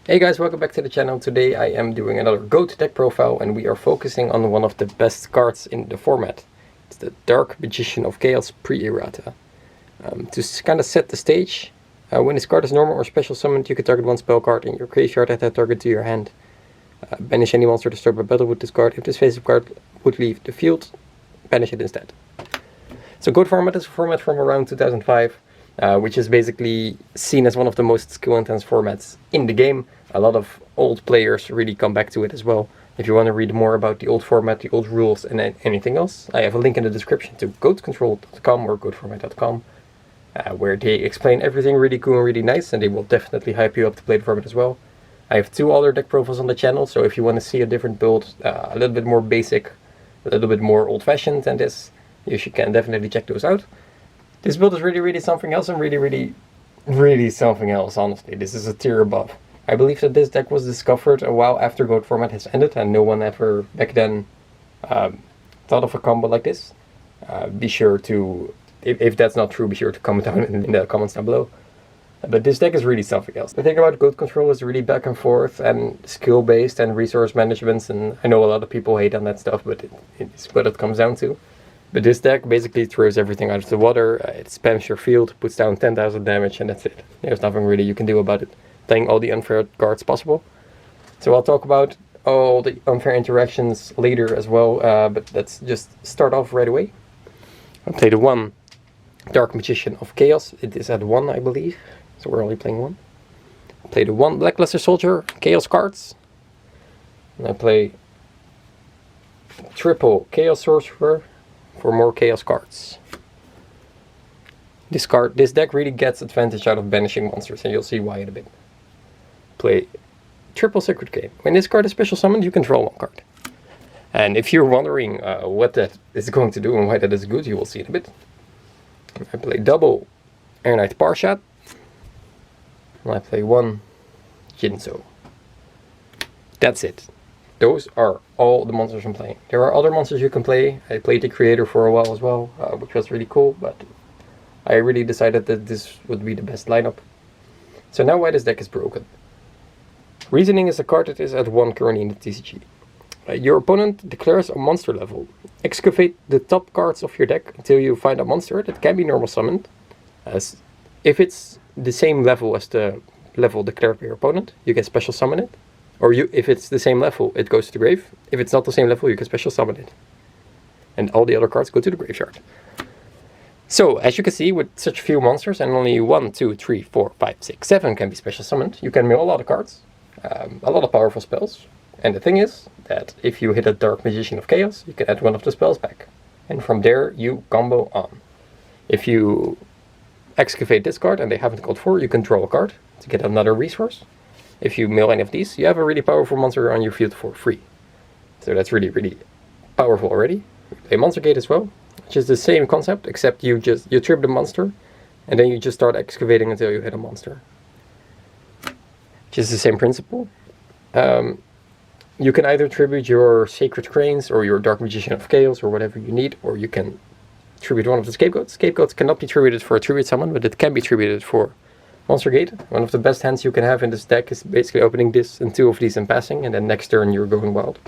Hey guys, welcome back to the channel. Today I am doing another Go to Deck profile and we are focusing on one of the best cards in the format. It's the Dark Magician of Chaos pre-errata. To kind of set the stage, when this card is normal or special summoned, you can target one spell card in your graveyard, add that target to your hand. Banish any monster destroyed by battle with this card. If this face-up card would leave the field, banish it instead. So Go format is a format from around 2005. Which is basically seen as one of the most skill-intense formats in the game. A lot of old players really come back to it as well. If you want to read more about the old format, the old rules, and anything else, I have a link in the description to goatcontrol.com or goatformat.com, where they explain everything really cool and really nice, and they will definitely hype you up to play the format as well. I have 2 other deck profiles on the channel, so if you want to see a different build, a little bit more basic, a little bit more old-fashioned than this, you can definitely check those out. This build is really something else, and really something else, honestly. This is a tier above. I believe that this deck was discovered a while after Goat format has ended, and no one ever back then thought of a combo like this. Be sure to, if that's not true, be sure to comment down in the comments down below. But this deck is really something else. The thing about Goat Control is really back and forth and skill based and resource management, and I know a lot of people hate on that stuff, but it's what it comes down to. But this deck basically throws everything out of the water, it spams your field, puts down 10,000 damage, and that's it. There's nothing really you can do about it, playing all the unfair cards possible. So I'll talk about all the unfair interactions later as well, but let's just start off right away. I'll play the 1 Dark Magician of Chaos. It is at 1, I believe, so we're only playing 1. I'll play the 1 Blackluster Soldier Chaos cards. And I play triple Chaos Sorcerer for more chaos cards. This deck really gets advantage out of banishing monsters, and you'll see why in a bit. Play triple Sacred Game. When this card is special summoned, you can draw 1 card. And if you're wondering what that is going to do and why that is good, you will see in a bit. I play double Air Knight Parshat. And I play 1 Jinzo. That's it. Those are all the monsters I'm playing. There are other monsters you can play. I played the Creator for a while as well, which was really cool, but I really decided that this would be the best lineup. So now why this deck is broken. Reasoning is a card that is at 1 currently in the TCG. Your opponent declares a monster level. Excavate the top cards of your deck until you find a monster that can be normal summoned. As if it's the same level as the level declared by your opponent, you can special summon it. Or if it's the same level, it goes to the grave. If it's not the same level, you can special summon it. And all the other cards go to the graveyard. So, as you can see, with such few monsters, and only 1, 2, 3, 4, 5, 6, 7 can be special summoned, you can mill a lot of cards. A lot of powerful spells. And the thing is, that if you hit a Dark Magician of Chaos, you can add 1 of the spells back. And from there, you combo on. If you excavate this card, and they haven't called for, you can draw a card to get another resource. If you mill any of these, you have a really powerful monster on your field for free. So that's really powerful already. You play Monster Gate as well, which is the same concept, except you trip the monster, and then you just start excavating until you hit a monster. Which is the same principle. You can either tribute your Sacred Cranes or your Dark Magician of Chaos or whatever you need, or you can tribute one of the Scapegoats. Scapegoats cannot be tributed for a tribute summon, but it can be tributed for Monster Gate. One of the best hands you can have in this deck is basically opening this and 2 of these and passing, and then next turn you're going wild.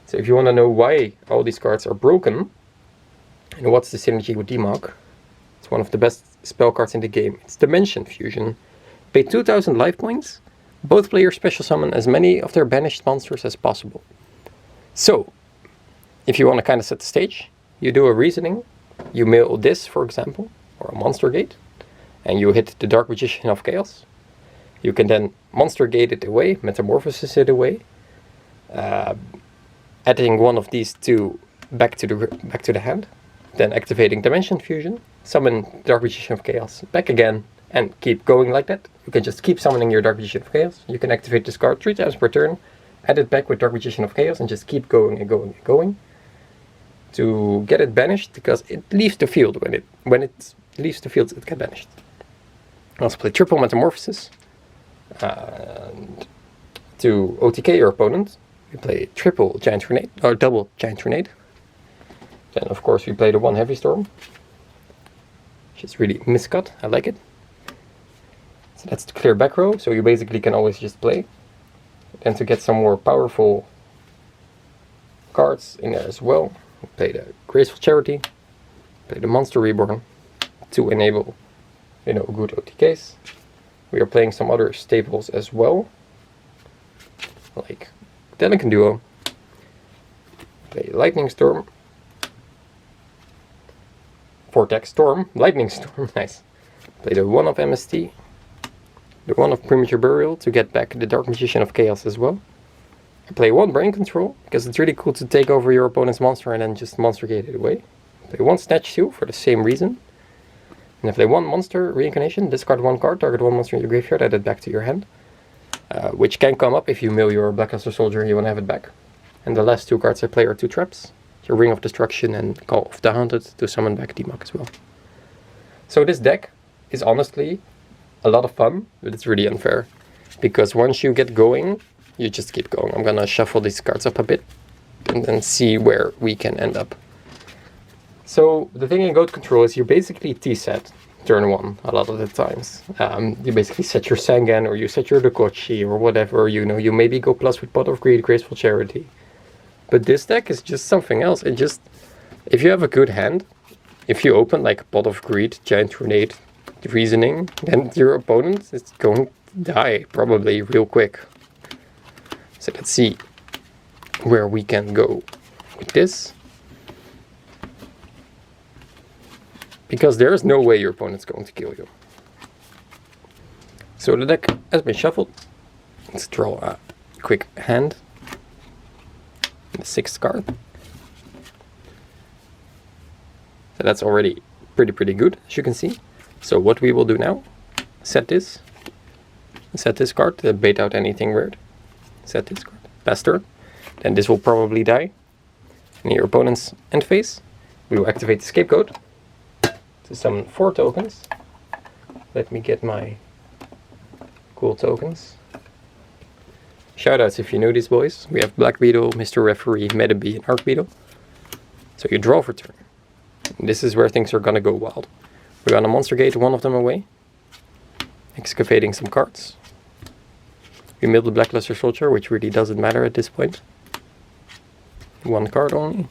So if you want to know why all these cards are broken, and what's the synergy with Demog, it's one of the best spell cards in the game. It's Dimension Fusion. Pay 2000 life points. Both players special summon as many of their banished monsters as possible. So, if you want to kind of set the stage, you do a reasoning. You mill this, for example, or a Monster Gate. And you hit the Dark Magician of Chaos. You can then Monster Gate it away, Metamorphosis it away, adding 1 of these 2 back to the hand, then activating Dimension Fusion, summon Dark Magician of Chaos back again, and keep going like that. You can just keep summoning your Dark Magician of Chaos. You can activate this card 3 times per turn, add it back with Dark Magician of Chaos, and just keep going and going and going to get it banished, because it leaves the field. When it leaves the field, it gets banished. I also play triple Metamorphosis. And to OTK your opponent, we play triple Giant Grenade, or double Giant Grenade. Then of course we play the 1 Heavy Storm, which is really miscut, I like it. So that's the clear back row, so you basically can always just play. And to get some more powerful cards in there as well, play the Graceful Charity, play the Monster Reborn to enable, you know, good OTKs. We are playing some other staples as well, like Delicate Duo, play Lightning Storm, Vortex Storm, Lightning Storm, nice. Play the 1 of MST, the 1 of Premature Burial to get back the Dark Magician of Chaos as well. I play 1 Brain Control, because it's really cool to take over your opponent's monster and then just monster gate it away. Play 1 Snatch Steal for the same reason. And I play 1 Monster Reincarnation, discard 1 card, target 1 monster in your graveyard, add it back to your hand. Which can come up if you mill your Blackluster Soldier and you want to have it back. And the last 2 cards I play are 2 traps. Your Ring of Destruction and Call of the Haunted to summon back Democ as well. So this deck is honestly a lot of fun, but it's really unfair. Because once you get going, you just keep going. I'm gonna shuffle these cards up a bit and then see where we can end up. So the thing in Goat Control is you basically T-set turn 1 a lot of the times. You basically set your Sangan or you set your Dokochi or whatever, you know, you maybe go plus with Pot of Greed, Graceful Charity. But this deck is just something else. It just, if you have a good hand, if you open like Pot of Greed, Giant Grenade, Reasoning, then your opponent is going to die probably real quick. So let's see where we can go with this. Because there is no way your opponent's going to kill you. So the deck has been shuffled. Let's draw a quick hand. The 6th card. So that's already pretty good, as you can see. So what we will do now, set this card to bait out anything weird. Set this card, pass turn. Then this will probably die. In your opponent's end phase, we will activate the Scapegoat to summon 4 tokens. Let me get my cool tokens. Shoutouts if you know these boys. We have Black Beetle, Mr. Referee, Metabee, and Arc Beetle. So you draw for turn. And this is where things are gonna go wild. We're gonna monster gate 1 of them away, excavating some cards. We mill the Blackluster Soldier, which really doesn't matter at this point. 1 card only.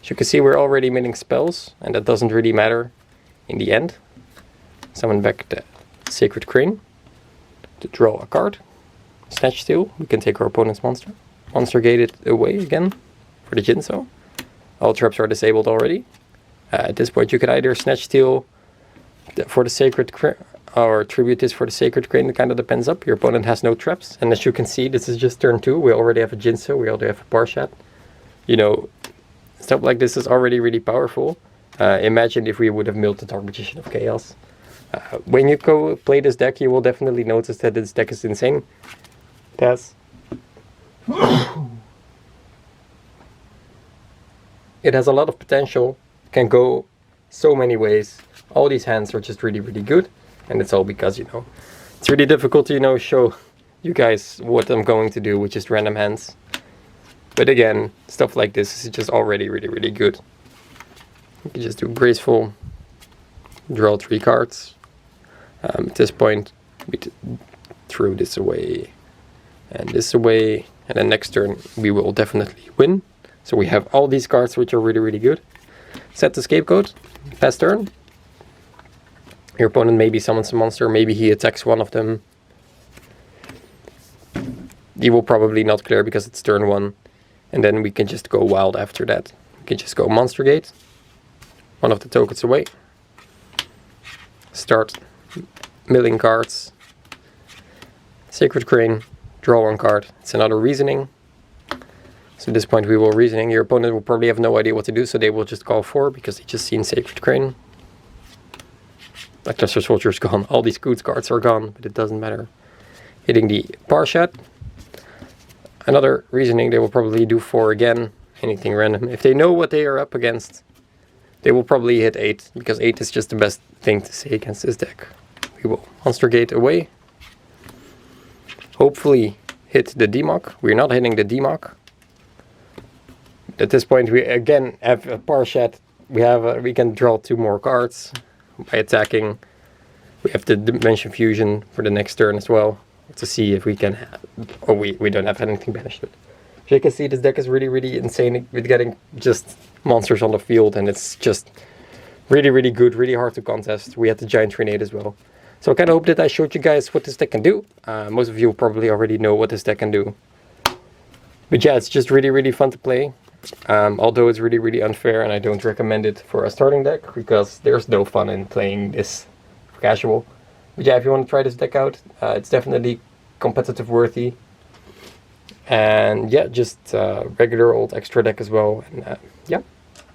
As you can see, we're already milling spells, and that doesn't really matter in the end. Summon back the Sacred Crane to draw a card. Snatch Steal, we can take our opponent's monster. Monster gate it away again for the Jinso. All traps are disabled already. At this point you could either Snatch Steal for the Sacred Crane or tribute this for the Sacred Crane. It kind of depends up. Your opponent has no traps, and as you can see, this is just turn 2. We already have a Jinso, we already have a Parshat. You know, stuff like this is already really powerful. Imagine if we would have milled the Dark Magician of Chaos. When you go play this deck, you will definitely notice that this deck is insane. Taz. It has a lot of potential, can go so many ways. All these hands are just really good, and it's all because, you know, it's really difficult to, you know, show you guys what I'm going to do with just random hands. But again, stuff like this is just already really good. You can just do Graceful, draw 3 cards. At this point, we throw this away and this away, and then next turn we will definitely win. So we have all these cards which are really good. Set the Scapegoat, pass turn. Your opponent maybe summons a monster, maybe he attacks one of them. He will probably not clear because it's turn 1. And then we can just go wild after that. We can just go Monster Gate, 1 of the tokens away. Start milling cards. Sacred Crane, draw 1 card. It's another Reasoning. So at this point we will Reasoning. Your opponent will probably have no idea what to do, so they will just call 4 because they just seen Sacred Crane. Blackluster Soldier is gone. All these Scoots cards are gone, but it doesn't matter. Hitting the Parshat. Another Reasoning, they will probably do 4 again. Anything random. If they know what they are up against, they will probably hit 8, because 8 is just the best thing to say against this deck. We will Monster Gate away. Hopefully hit the Democ. We're not hitting the Democ. At this point we again have a Parshat. We can draw 2 more cards by attacking. We have the Dimension Fusion for the next turn as well, to see if we can have, or we don't have anything banished. But as you can see, this deck is really insane with getting just monsters on the field, and it's just really good, really hard to contest. We had the Giant Grenade as well. So I kind of hope that I showed you guys what this deck can do. Most of you probably already know what this deck can do. But yeah, it's just really fun to play. Although it's really unfair, and I don't recommend it for a starting deck, because there's no fun in playing this for casual. But yeah, if you want to try this deck out, it's definitely competitive worthy. And yeah, just regular old extra deck as well. And yeah,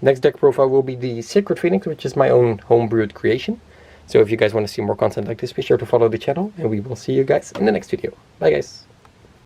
next deck profile will be the Sacred Phoenix, which is my own homebrewed creation. So if you guys want to see more content like this, be sure to follow the channel, and we will see you guys in the next video. Bye guys!